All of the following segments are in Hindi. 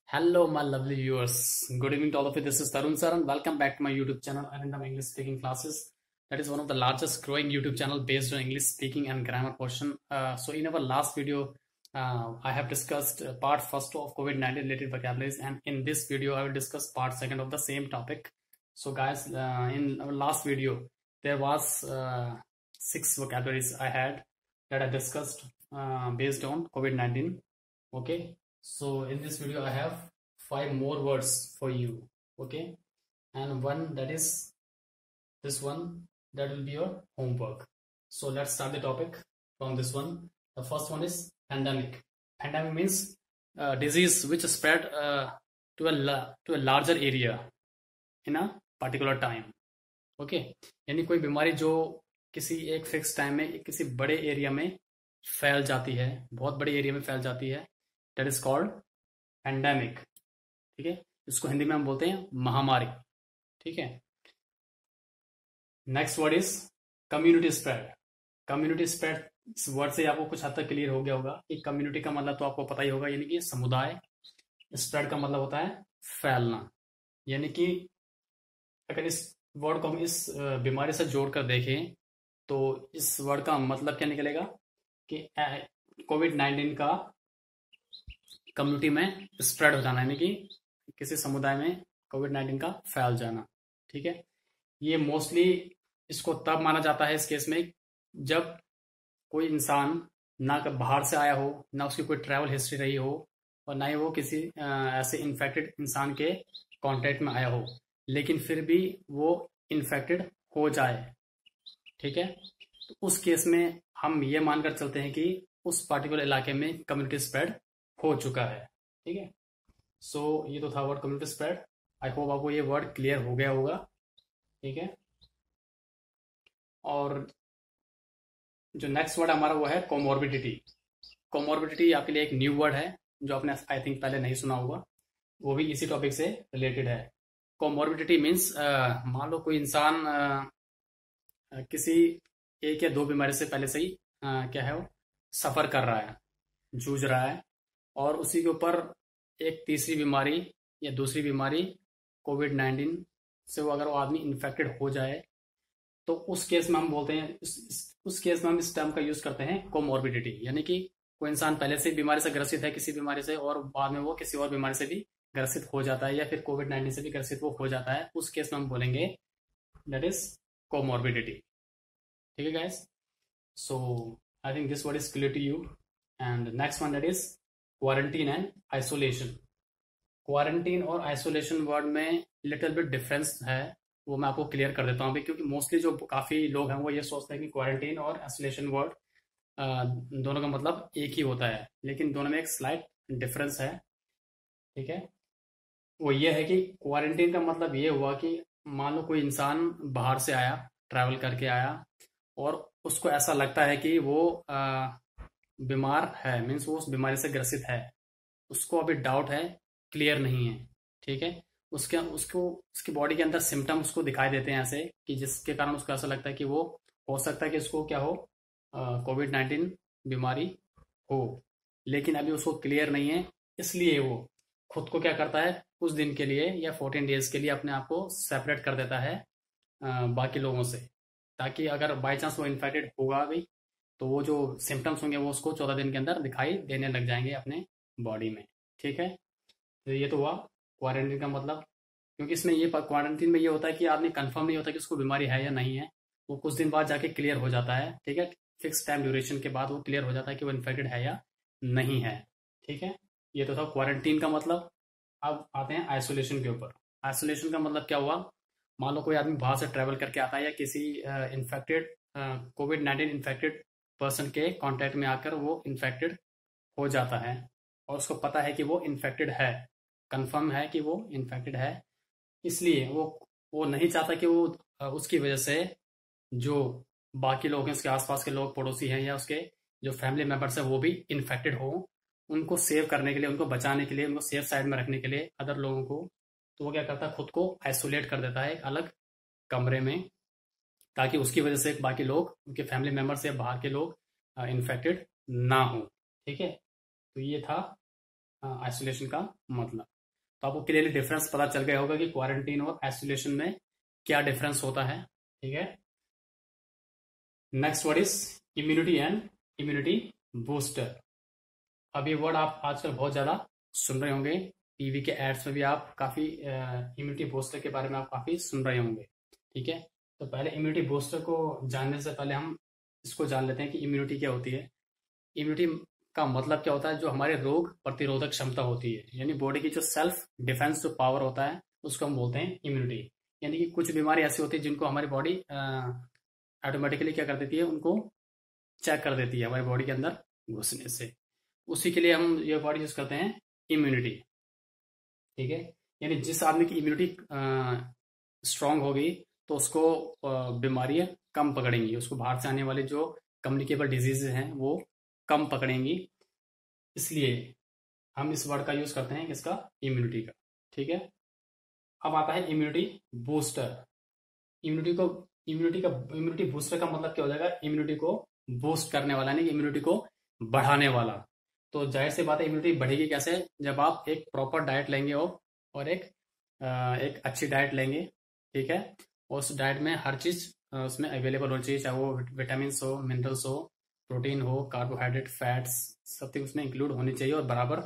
Hello, my lovely viewers. Good evening to all of you. This is Tarun sir, and welcome back to my YouTube channel, Arindam English Speaking Classes. That is one of the largest growing YouTube channel based on English speaking and grammar portion. So, in our last video, I have discussed part first of COVID-19 related vocabularies, and in this video, I will discuss part second of the same topic. So, guys, in our last video, there was 6 vocabularies I had that I discussed based on COVID-19. Okay. So in this video I have 5 more words for you. Okay, and one that is this one, that will be your homework. So let's start the topic from this one. The first one is pandemic. Pandemic means disease which spread to a larger area in a particular time. Okay, यानी कोई बीमारी जो किसी एक फिक्स टाइम में किसी बड़े एरिया में फैल जाती है, बहुत बड़े एरिया में फैल जाती है, दैट इज कॉल्ड पेंडेमिक. ठीक है, इसको हिंदी में हम बोलते हैं महामारी. ठीक है. Next word is community spread. Community spread, इस वर्ड से आपको कुछ हद तक क्लियर हो गया होगा कि कम्युनिटी का मतलब तो आपको पता ही होगा, यानी कि समुदाय. स्प्रेड का मतलब होता है फैलना. यानी कि अगर इस वर्ड को हम इस बीमारी से जोड़कर देखें तो इस वर्ड का मतलब क्या निकलेगा कि कोविड-19 का कम्युनिटी में स्प्रेड हो जाना, यानी कि किसी समुदाय में कोविड-19 का फैल जाना. ठीक है. ये मोस्टली इसको तब माना जाता है इस केस में जब कोई इंसान ना बाहर से आया हो, ना उसकी कोई ट्रैवल हिस्ट्री रही हो, और ना ही वो किसी ऐसे इन्फेक्टेड इंसान के कांटेक्ट में आया हो, लेकिन फिर भी वो इन्फेक्टेड हो जाए. ठीक है. तो उस केस में हम ये मानकर चलते हैं कि उस पार्टिकुलर इलाके में कम्युनिटी स्प्रेड हो चुका है. ठीक है. सो ये तो था word community spread. I hope आपको ये वर्ड क्लियर हो गया होगा. ठीक है. और जो नेक्स्ट वर्ड हमारा वो है कोमोर्बिडिटी. कोमोर्बिडिटी आपके लिए एक न्यू वर्ड है जो आपने आई थिंक पहले नहीं सुना होगा. वो भी इसी टॉपिक से रिलेटेड है. कोमोर्बिडिटी मीन्स मान लो कोई इंसान किसी एक या 2 बीमारी से पहले से ही क्या है वो सफर कर रहा है, जूझ रहा है, और उसी के ऊपर एक तीसरी बीमारी या दूसरी बीमारी कोविड-19 से वो अगर वो आदमी इन्फेक्टेड हो जाए तो उस केस में हम बोलते हैं उस केस में हम इस टर्म का यूज करते हैं कोमोर्बिडिटी. यानी कि कोई इंसान पहले से बीमारी से ग्रसित है किसी बीमारी से, और बाद में वो किसी और बीमारी से भी ग्रसित हो जाता है, या फिर कोविड-19 से भी ग्रसित वो हो जाता है. उस केस में हम बोलेंगे दैट इज कोमोर्बिडिटी. ठीक है guys. So I think this word is clear to you. And next one that is quarantine and isolation. Quarantine और आइसोलेशन वर्ड में लिटिल बिट डिफरेंस है, वो मैं आपको क्लियर कर देता हूँ अभी, क्योंकि मोस्टली जो काफी लोग हैं वो ये सोचते हैं कि क्वारंटीन और आइसोलेशन वर्ड दोनों का मतलब एक ही होता है, लेकिन दोनों में एक स्लाइट डिफरेंस है. ठीक है. वो ये है कि क्वारंटीन का मतलब ये हुआ कि मान लो कोई इंसान बाहर से आया, ट्रैवल करके आया, और उसको ऐसा लगता है कि वो बीमार है, मीन्स वो उस बीमारी से ग्रसित है, उसको अभी डाउट है, क्लियर नहीं है. ठीक है. उसकी बॉडी के अंदर सिम्टम उसको दिखाई देते हैं ऐसे कि जिसके कारण उसको ऐसा लगता है कि वो हो सकता है कि उसको क्या हो, कोविड-19 बीमारी हो, लेकिन अभी उसको क्लियर नहीं है. इसलिए वो खुद को क्या करता है, कुछ दिन के लिए या 14 डेज के लिए अपने आप को सेपरेट कर देता है बाकी लोगों से, ताकि अगर बाई चांस वो इन्फेक्टेड होगा भी तो वो जो सिम्टम्स होंगे वो उसको 14 दिन के अंदर दिखाई देने लग जाएंगे अपने बॉडी में. ठीक है. तो ये तो हुआ क्वारंटीन का मतलब, क्योंकि इसमें ये क्वारंटीन में ये होता है कि आदमी कंफर्म नहीं होता कि उसको बीमारी है या नहीं है, वो कुछ दिन बाद जाके क्लियर हो जाता है. ठीक है. फिक्स टाइम ड्यूरेशन के बाद वो क्लियर हो जाता है कि वो इन्फेक्टेड है या नहीं है. ठीक है. ये तो था क्वारंटीन का मतलब. अब आते हैं आइसोलेशन के ऊपर. आइसोलेशन का मतलब क्या हुआ, मान लो कोई आदमी बाहर से ट्रेवल करके आता है या किसी इन्फेक्टेड कोविड-19 इन्फेक्टेड पर्सन के कांटेक्ट में आकर वो इन्फेक्टेड हो जाता है, और उसको पता है कि वो इन्फेक्टेड है, कंफर्म है कि वो इन्फेक्टेड है. इसलिए वो नहीं चाहता कि वो उसकी वजह से जो बाकी लोग हैं, उसके आसपास के लोग, पड़ोसी हैं, या उसके जो फैमिली मेंबर्स हैं वो भी इन्फेक्टेड हो. उनको सेव करने के लिए, उनको बचाने के लिए, उनको सेफ साइड में रखने के लिए अदर लोगों को, तो वो क्या करता है, खुद को आइसोलेट कर देता है एक अलग कमरे में, ताकि उसकी वजह से बाकी लोग, उनके फैमिली मेंबर्स या बाहर के लोग इन्फेक्टेड ना हो. ठीक है. तो ये था आइसोलेशन का मतलब. तो आपको क्लियरली डिफरेंस पता चल गया होगा कि क्वारंटीन और आइसोलेशन में क्या डिफरेंस होता है। ठीक है, next word is immunity and immunity booster. अब ये वर्ड आप आजकल बहुत ज्यादा सुन रहे होंगे, टीवी के एड्स में भी आप काफी इम्यूनिटी बूस्टर के बारे में आप काफी सुन रहे होंगे। ठीक है, तो पहले इम्यूनिटी बूस्टर को जानने से पहले हम इसको जान लेते हैं कि इम्यूनिटी क्या होती है। इम्यूनिटी का मतलब क्या होता है, जो हमारे रोग प्रतिरोधक क्षमता होती है, यानी बॉडी की जो सेल्फ डिफेंस जो पावर होता है उसको हम बोलते हैं इम्यूनिटी। यानी कि कुछ बीमारी ऐसी होती है जिनको हमारी बॉडी ऑटोमेटिकली क्या कर देती है, उनको चेक कर देती है हमारी बॉडी के अंदर घुसने से। उसी के लिए हम ये वर्ड यूज करते हैं इम्यूनिटी। ठीक है, यानी जिस आदमी की इम्यूनिटी स्ट्रांग होगी तो उसको बीमारियां कम पकड़ेंगी, उसको बाहर से आने वाले जो कम्युनिकेबल डिजीज हैं वो कम पकड़ेंगी। इसलिए हम इस वर्ड का यूज करते हैं किसका, इम्यूनिटी का। ठीक है, अब आता है इम्यूनिटी बूस्टर। इम्यूनिटी बूस्टर का मतलब क्या हो जाएगा, इम्यूनिटी को बूस्ट करने वाला, नहीं इम्यूनिटी को बढ़ाने वाला। तो जाहिर सी बात है इम्यूनिटी बढ़ेगी कैसे, जब आप एक प्रॉपर डाइट लेंगे और एक अच्छी डाइट लेंगे। ठीक है, उस डाइट में हर चीज उसमें अवेलेबल होनी चाहिए, चाहे वो विटामिन हो, मिनरल्स हो, प्रोटीन हो, कार्बोहाइड्रेट, फैट्स, सब चीज उसमें इंक्लूड होनी चाहिए और बराबर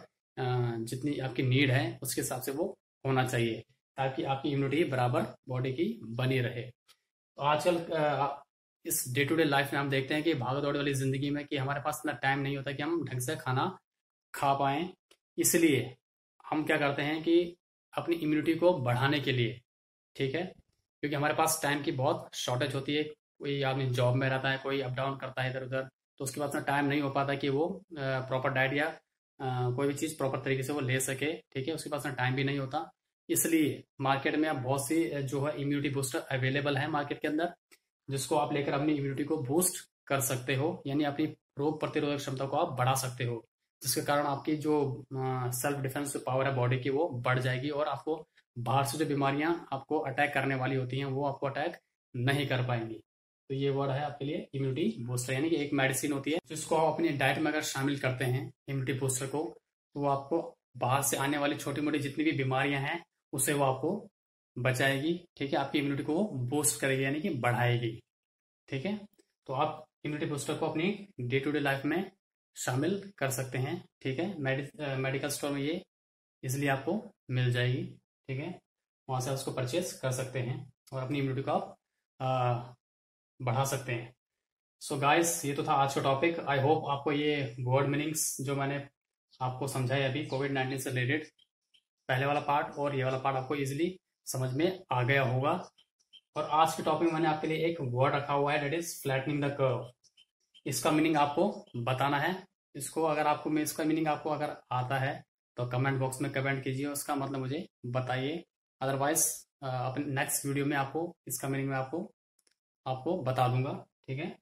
जितनी आपकी नीड है उसके हिसाब से वो होना चाहिए, ताकि आपकी इम्यूनिटी बराबर बॉडी की बनी रहे। तो आजकल इस डे टू डे लाइफ में हम देखते हैं कि भाग दौड़ वाली जिंदगी में कि हमारे पास इतना टाइम नहीं होता कि हम ढंग से खाना खा पाएं। इसलिए हम क्या करते हैं कि अपनी इम्यूनिटी को बढ़ाने के लिए, ठीक है, क्योंकि हमारे पास टाइम की बहुत शॉर्टेज होती है, कोई आदमी जॉब में रहता है, कोई अप डाउन करता है इधर उधर, तो उसके पास में टाइम नहीं हो पाता कि वो प्रॉपर डाइट या कोई भी चीज़ प्रॉपर तरीके से वो ले सके। ठीक है, उसके पास में टाइम भी नहीं होता। इसलिए मार्केट में अब बहुत सी जो है इम्यूनिटी बूस्टर अवेलेबल है मार्केट के अंदर, जिसको आप लेकर अपनी इम्यूनिटी को बूस्ट कर सकते हो, यानी अपनी रोग प्रतिरोधक क्षमता को आप बढ़ा सकते हो, जिसके कारण आपकी जो सेल्फ डिफेंस पावर है बॉडी की वो बढ़ जाएगी और आपको बाहर से जो बीमारियां आपको अटैक करने वाली होती हैं वो आपको अटैक नहीं कर पाएंगी। तो ये वर्ड है आपके लिए इम्यूनिटी बूस्टर, यानी कि एक मेडिसिन होती है जिसको आप अपनी डाइट में अगर शामिल करते हैं इम्यूनिटी बूस्टर को, तो वो आपको बाहर से आने वाली छोटी मोटी जितनी भी बीमारियां हैं उससे वो आपको बचाएगी। ठीक है, आपकी इम्यूनिटी को वो बूस्ट करेगी, यानी कि बढ़ाएगी। ठीक है, तो आप इम्यूनिटी बूस्टर को अपनी डे टू डे लाइफ में शामिल कर सकते हैं। ठीक है, मेडिकल स्टोर में ये इसलिए आपको मिल जाएगी। ठीक है, वहां से उसको परचेज कर सकते हैं और अपनी इम्यूनिटी को आप बढ़ा सकते हैं। सो गाइस, ये तो था आज का टॉपिक। आई होप आपको ये वर्ड मीनिंग्स जो मैंने आपको समझाया अभी कोविड-19 से रिलेटेड, पहले वाला पार्ट और ये वाला पार्ट आपको इजीली समझ में आ गया होगा। और आज के टॉपिक में मैंने आपके लिए एक वर्ड रखा हुआ है, that is flattening the curve. इसका मीनिंग आपको बताना है। इसको अगर आपको मैं इसका मीनिंग आपको अगर आता है तो कमेंट बॉक्स में कमेंट कीजिए, उसका मतलब मुझे बताइए। अदरवाइज अपने नेक्स्ट वीडियो में आपको इसका मीनिंग में आपको बता दूंगा। ठीक है,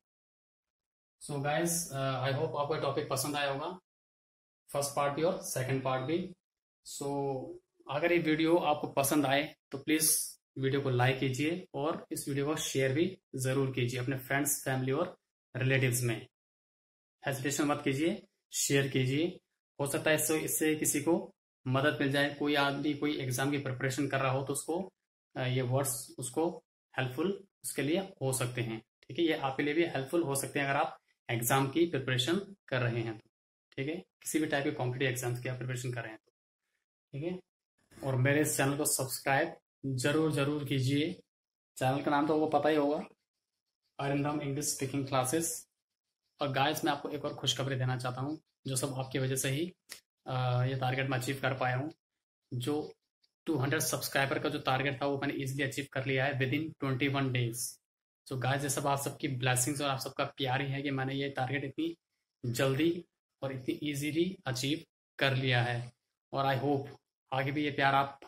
सो गाइज आई होप आपको टॉपिक पसंद आया होगा, फर्स्ट पार्ट भी और सेकंड पार्ट भी। सो अगर ये वीडियो आपको पसंद आए तो प्लीज वीडियो को लाइक कीजिए और इस वीडियो को शेयर भी जरूर कीजिए अपने फ्रेंड्स, फैमिली और रिलेटिव्स में। हेजिटेशन मत कीजिए, शेयर कीजिए। हो सकता है इससे किसी को मदद मिल जाए, कोई आदमी कोई एग्जाम की प्रिपरेशन कर रहा हो तो उसको ये वर्ड्स उसको हेल्पफुल उसके लिए हो सकते हैं। ठीक है, ये आपके लिए भी हेल्पफुल हो सकते हैं अगर आप एग्जाम की प्रिपरेशन कर रहे हैं तो। ठीक है, किसी भी टाइप के कॉम्पिटिटिव एग्जाम्स की आप प्रिपरेशन कर रहे हैं तो। ठीक है, और मेरे इस चैनल को सब्सक्राइब जरूर कीजिए। चैनल का नाम तो वो पता ही होगा, अरिंदम इंग्लिश स्पीकिंग क्लासेस। और गाइस, मैं आपको एक और खुशखबरी देना चाहता हूँ, जो सब आपकी वजह से ही ये टारगेट मैं अचीव कर पाया हूँ। जो 200 सब्सक्राइबर का जो टारगेट था वो मैंने इजीली अचीव कर लिया है with in 21 days. So guys, ये सब आप सबकी ब्लेसिंग्स और आप सबका प्यार ही है कि मैंने ये टारगेट इतनी जल्दी और इतनी इजीली अचीव कर लिया है। और आई होप आगे भी ये प्यार आप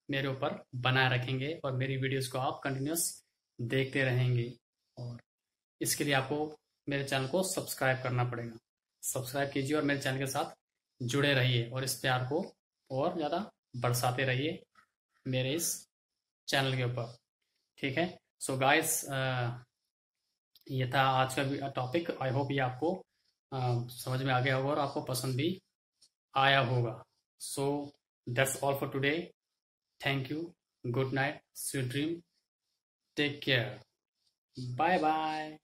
मेरे ऊपर बनाए रखेंगे और मेरी वीडियोस को आप कंटिन्यूस देखते रहेंगे। और इसके लिए आपको मेरे चैनल को सब्सक्राइब करना पड़ेगा। सब्सक्राइब कीजिए और मेरे चैनल के साथ जुड़े रहिए और इस प्यार को और ज़्यादा बरसाते रहिए मेरे इस चैनल के ऊपर। ठीक है, सो गाइस, ये था आज का टॉपिक। आई होप ये आपको समझ में आ गया होगा और आपको पसंद भी आया होगा। सो That's all for today. Thank you. Good night. Sweet dream. Take care. Bye bye.